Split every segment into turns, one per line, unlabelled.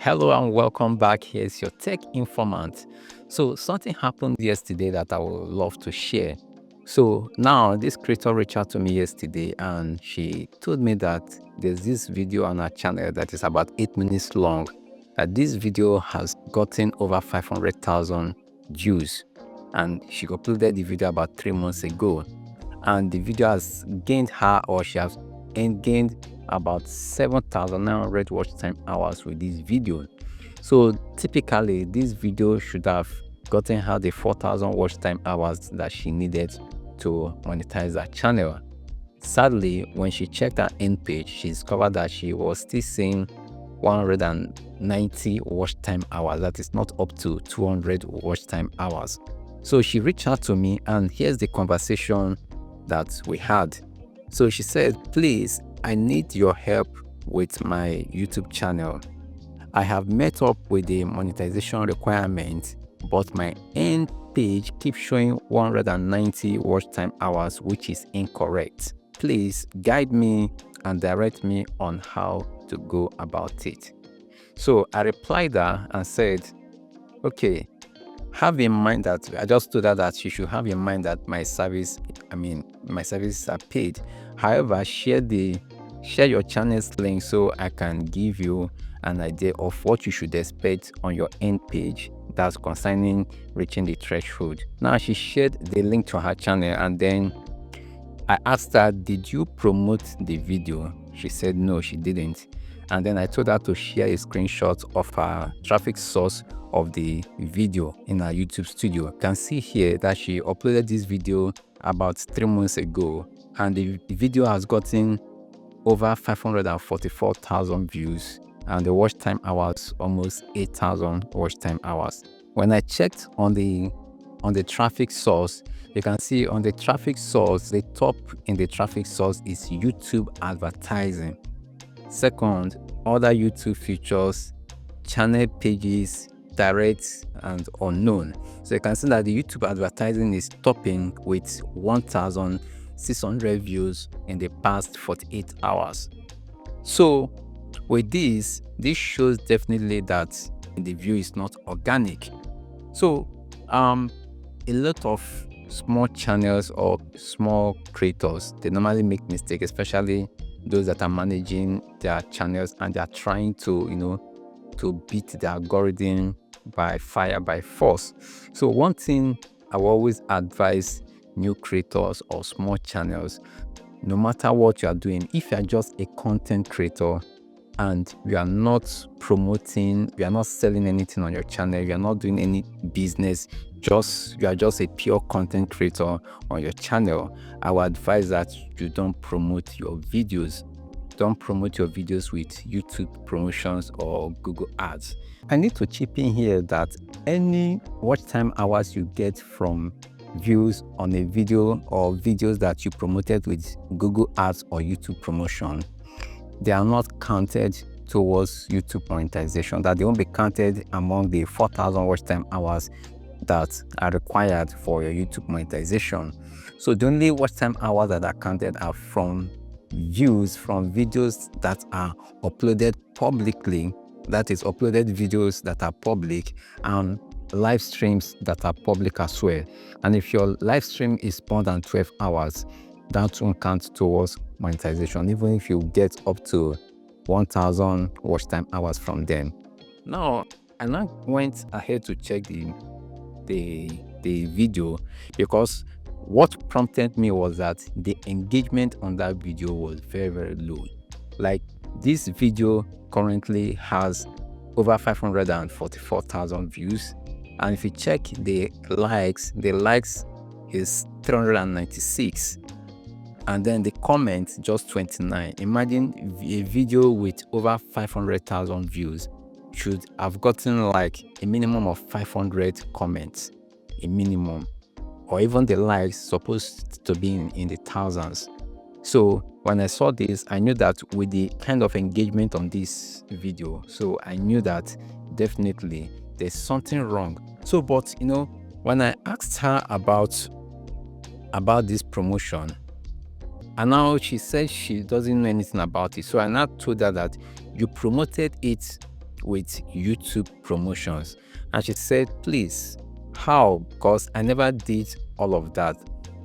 Hello and welcome back. Here's your tech informant. So something happened yesterday that I would love to share. So now this creator reached out to me yesterday and she told me that there's this video on her channel that is about 8 minutes long. That this video has gotten over 500,000 views, and she uploaded the video about 3 months ago, and the video has gained her, or she has gained about 7,900 watch time hours with this video. So typically this video should have gotten her the 4,000 watch time hours that she needed to monetize her channel. Sadly, when she checked her end page, she discovered that she was still seeing 190 watch time hours. That is not up to 200 watch time hours. So she reached out to me, and here's the conversation that we had. So she said, "Please, I need your help with my YouTube channel. I have met up with the monetization requirement, but my end page keeps showing 190 watch time hours, which is incorrect. Please guide me and direct me on how to go about it." So I replied her and said, okay, have in mind that I just told her that she should have in mind that my services are paid. However, share your channel's link so I can give you an idea of what you should expect on your end page that's concerning reaching the threshold. Now she shared the link to her channel, and then I asked her, did you promote the video? She said no, she didn't. And then I told her to share a screenshot of her traffic source of the video in her YouTube studio. You can see here that she uploaded this video about 3 months ago, and the video has gotten over 544,000 views, and the watch time hours almost 8,000 watch time hours. When I checked on the traffic source, you can see on the traffic source, the top in the traffic source is YouTube advertising. Second, other YouTube features, channel pages, direct and unknown. So you can see that the YouTube advertising is topping with 1,600 views in the past 48 hours. So with this shows definitely that the view is not organic. So a lot of small channels or small creators, they normally make mistakes, especially those that are managing their channels and they are trying to to beat the algorithm by fire, by force. So one thing I will always advise new creators or small channels, no matter what you are doing, if you are just a content creator and you are not promoting, you are not selling anything on your channel, you are not doing any business, you are just a pure content creator on your channel, I would advise that you don't promote your videos. Don't promote your videos with YouTube promotions or Google ads. I need to chip in here that any watch time hours you get from views on a video or videos that you promoted with Google ads or YouTube promotion, they are not counted towards YouTube monetization, that they won't be counted among the 4,000 watch time hours that are required for your YouTube monetization. So the only watch time hours that are counted are from views from videos that are uploaded publicly, that is uploaded videos that are public, and live streams that are public as well. And if your live stream is more than 12 hours, that won't count towards monetization, even if you get up to 1,000 watch time hours from them. Now I went ahead to check the video, because what prompted me was that the engagement on that video was very, very low. Like, this video currently has over 544,000 views, and if you check the likes is 396, and then the comments just 29. Imagine a video with over 500,000 views should have gotten like a minimum of 500 comments, a minimum, or even the likes supposed to be in the thousands. So when I saw this, I knew that with the kind of engagement on this video, so I knew that definitely there's something wrong. So but when I asked her about this promotion, and now she said she doesn't know anything about it, so I now told her that you promoted it with YouTube promotions. And she said, please, how? Because I never did all of that.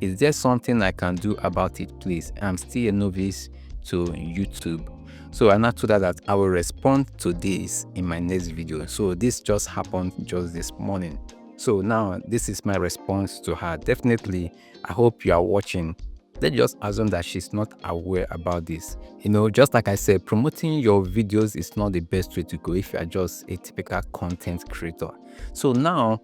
Is there something I can do about it, please? I'm still a novice to YouTube. So I now told her that I will respond to this in my next video. So this just happened just this morning. So now this is my response to her. Definitely, I hope you are watching. Let's just assume that she's not aware about this. You know, just like I said, promoting your videos is not the best way to go if you are just a typical content creator. So now,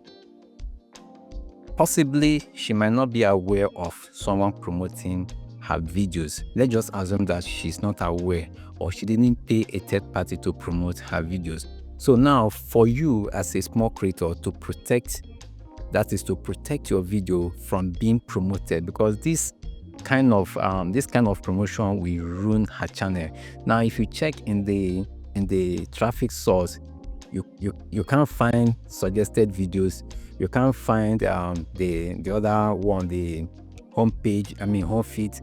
possibly she might not be aware of someone promoting her videos. Let's just assume that she's not aware, or she didn't pay a third party to promote her videos. So now, for you as a small creator to protect, that is to protect your video from being promoted, because this kind of promotion will ruin her channel. Now, if you check in the traffic source, you can't find suggested videos. You can't find the other one, the home page, home feed,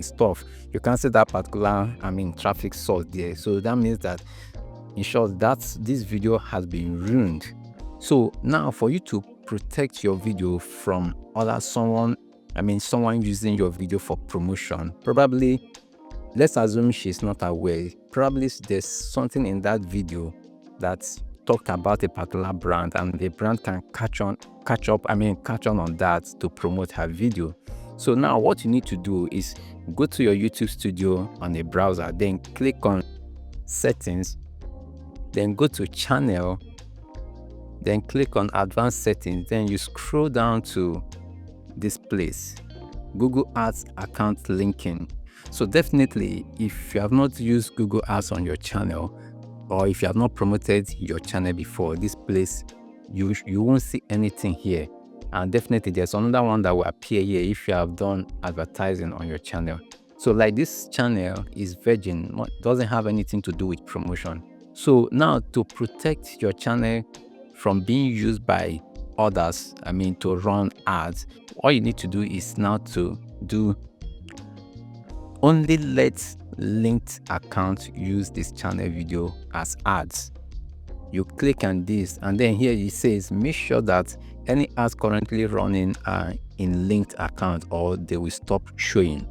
stuff. You can't see that particular traffic source there. So that means that, in short, that this video has been ruined. So now, for you to protect your video from someone using your video for promotion, probably, let's assume she's not aware. Probably there's something in that video that talked about a particular brand, and the brand can catch on that to promote her video. So now what you need to do is go to your YouTube studio on a browser, then click on settings, then go to channel, then click on advanced settings, then you scroll down to this place, Google Ads account linking. So definitely, if you have not used Google Ads on your channel, or if you have not promoted your channel before, this place, you won't see anything here. And definitely there's another one that will appear here if you have done advertising on your channel. So like this channel is virgin, doesn't have anything to do with promotion. So now, to protect your channel from being used by others, to run ads, all you need to do is now to do only let linked account use this channel video as ads. You click on this, and then here it says make sure that any ads currently running are in linked account, or they will stop showing.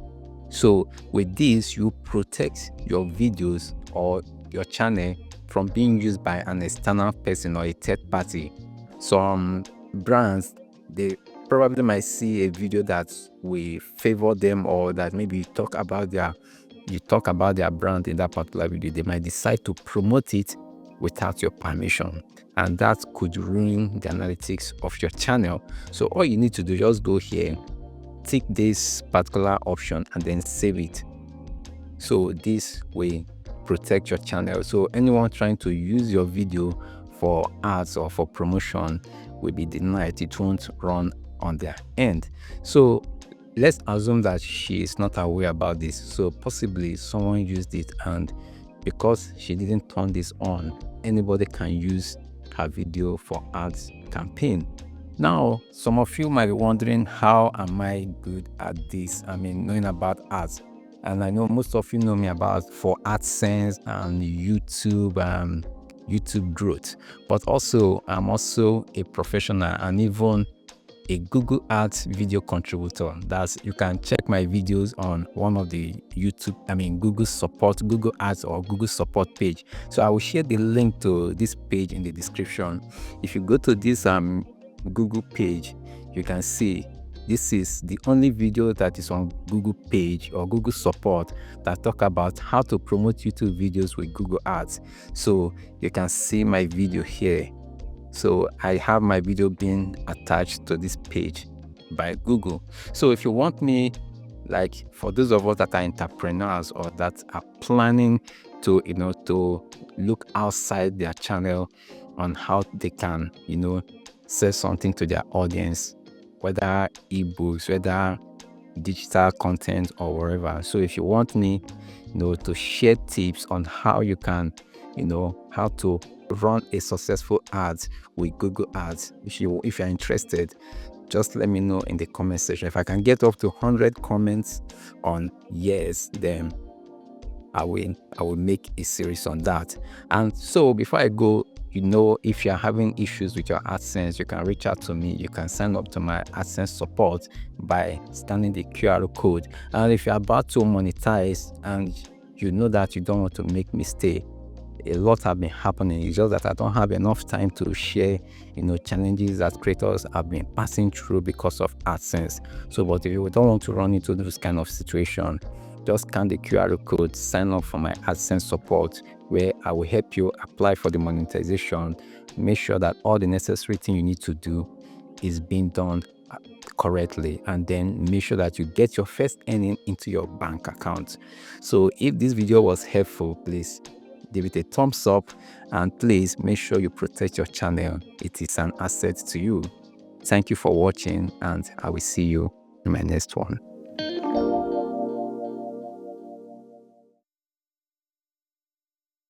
So with this, you protect your videos or your channel from being used by an external person or a third party. Some brands, they probably might see a video that will favor them, or that maybe you talk about their brand in that particular video. They might decide to promote it without your permission, and that could ruin the analytics of your channel. So all you need to do, just go here, tick this particular option, and then save it. So this will protect your channel. So anyone trying to use your video for ads or for promotion will be denied. It won't run on their end. So let's assume that she is not aware about this. So possibly someone used it, and because she didn't turn this on, anybody can use her video for ads campaign. Now, some of you might be wondering, how am I good at this? Knowing about ads. And I know most of you know me for AdSense and YouTube growth. But also, I'm also a professional and even a Google Ads video contributor. You can check my videos on one of the Google Ads or Google support page. So I will share the link to this page in the description. If you go to this Google page, you can see this is the only video that is on Google page or Google support that talk about how to promote YouTube videos with Google Ads. So you can see my video here. So I have my video being attached to this page by Google. So if you want me, like for those of us that are entrepreneurs or that are planning to look outside their channel on how they can sell something to their audience, whether ebooks, whether digital content or wherever. So if you want me to share tips on how you can how to run a successful ads with Google Ads, if you're interested, just let me know in the comment section. If I can get up to 100 comments on yes, then I will make a series on that. And so before I go, if you're having issues with your AdSense, you can reach out to me. You can sign up to my AdSense support by scanning the QR code. And if you're about to monetize and you know that you don't want to make mistake, a lot have been happening. It's just that I don't have enough time to share, challenges that creators have been passing through because of AdSense. So, but if you don't want to run into this kind of situation, just scan the QR code, sign up for my AdSense support, where I will help you apply for the monetization, make sure that all the necessary thing you need to do is being done correctly, and then make sure that you get your first earning into your bank account. So if this video was helpful, please give it a thumbs up, and please make sure you protect your channel. It is an asset to you. Thank you for watching, and I will see you in my next one.